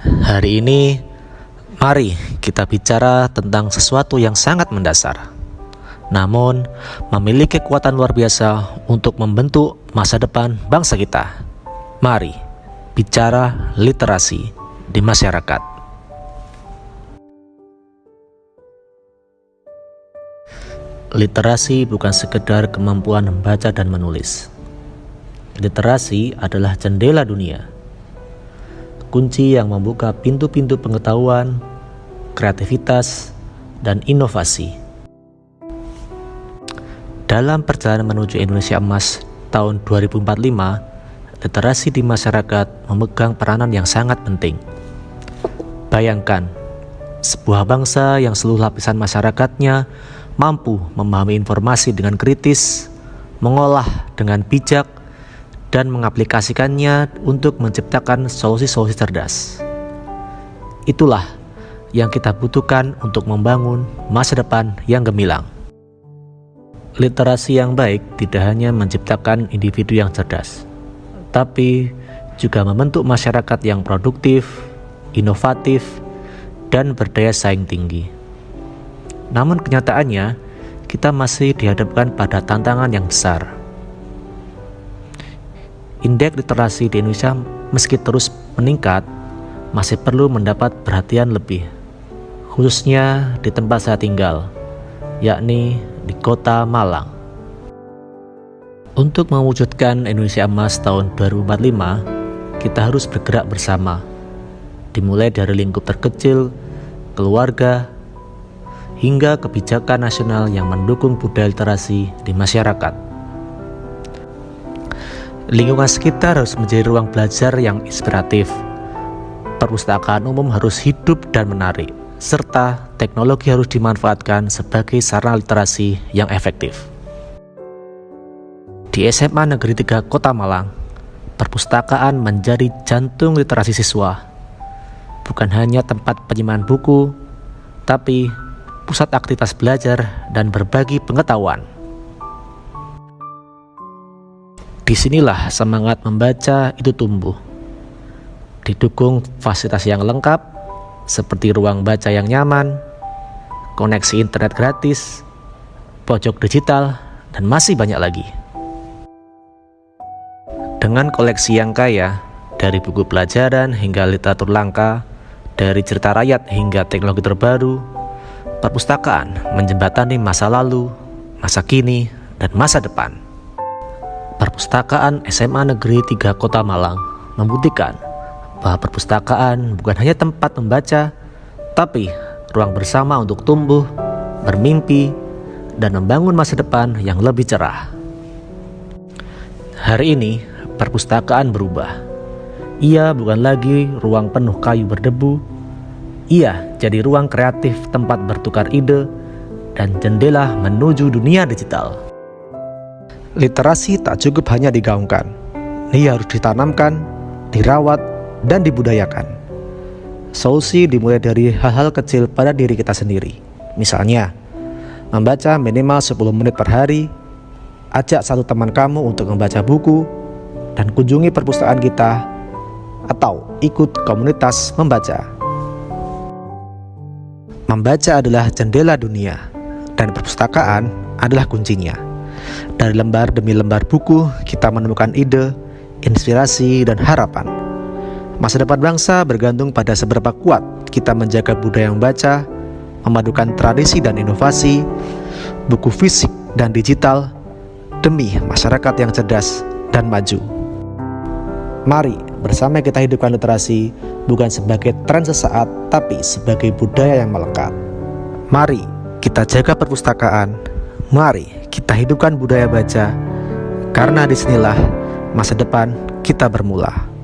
Hari ini, mari kita bicara tentang sesuatu yang sangat mendasar, namun memiliki kekuatan luar biasa untuk membentuk masa depan bangsa kita. Mari bicara literasi di masyarakat. Literasi bukan sekedar kemampuan membaca dan menulis. Literasi adalah jendela dunia, kunci yang membuka pintu-pintu pengetahuan, kreativitas, dan inovasi. Dalam perjalanan menuju Indonesia Emas tahun 2045, literasi di masyarakat memegang peranan yang sangat penting. Bayangkan, sebuah bangsa yang seluruh lapisan masyarakatnya mampu memahami informasi dengan kritis, mengolah dengan bijak, dan mengaplikasikannya untuk menciptakan solusi-solusi cerdas. Itulah yang kita butuhkan untuk membangun masa depan yang gemilang. Literasi yang baik tidak hanya menciptakan individu yang cerdas, tapi juga membentuk masyarakat yang produktif, inovatif, dan berdaya saing tinggi. Namun kenyataannya, kita masih dihadapkan pada tantangan yang besar. Indeks literasi di Indonesia meski terus meningkat, masih perlu mendapat perhatian lebih, khususnya di tempat saya tinggal, yakni di Kota Malang. Untuk mewujudkan Indonesia Emas tahun 2045, kita harus bergerak bersama, dimulai dari lingkup terkecil, keluarga, hingga kebijakan nasional yang mendukung budaya literasi di masyarakat. Lingkungan sekitar harus menjadi ruang belajar yang inspiratif. Perpustakaan umum harus hidup dan menarik, serta teknologi harus dimanfaatkan sebagai sarana literasi yang efektif. Di SMA Negeri 3 Kota Malang, perpustakaan menjadi jantung literasi siswa. Bukan hanya tempat penyimpanan buku, tapi pusat aktivitas belajar dan berbagi pengetahuan. Disinilah semangat membaca itu tumbuh. Didukung fasilitas yang lengkap, seperti ruang baca yang nyaman, koneksi internet gratis, pojok digital, dan masih banyak lagi. Dengan koleksi yang kaya, dari buku pelajaran hingga literatur langka, dari cerita rakyat hingga teknologi terbaru, perpustakaan menjembatani masa lalu, masa kini, dan masa depan. Perpustakaan SMA Negeri 3 Kota Malang membuktikan bahwa perpustakaan bukan hanya tempat membaca, tapi ruang bersama untuk tumbuh, bermimpi, dan membangun masa depan yang lebih cerah. Hari ini, perpustakaan berubah. Ia bukan lagi ruang penuh kayu berdebu. Ia jadi ruang kreatif, tempat bertukar ide, dan jendela menuju dunia digital. Literasi tak cukup hanya digaungkan. Ia harus ditanamkan, dirawat, dan dibudayakan. Solusi dimulai dari hal-hal kecil pada diri kita sendiri. Misalnya, membaca minimal 10 menit per hari, ajak satu teman kamu untuk membaca buku, dan kunjungi perpustakaan kita, atau ikut komunitas membaca. Membaca adalah jendela dunia, dan perpustakaan adalah kuncinya. Dari lembar demi lembar buku, kita menemukan ide, inspirasi, dan harapan. Masa depan bangsa bergantung pada seberapa kuat kita menjaga budaya membaca, memadukan tradisi dan inovasi, buku fisik dan digital, demi masyarakat yang cerdas dan maju. Mari bersama kita hidupkan literasi bukan sebagai tren sesaat, tapi sebagai budaya yang melekat. Mari kita jaga perpustakaan, mari kita hidupkan budaya baca, karena disinilah masa depan kita bermula.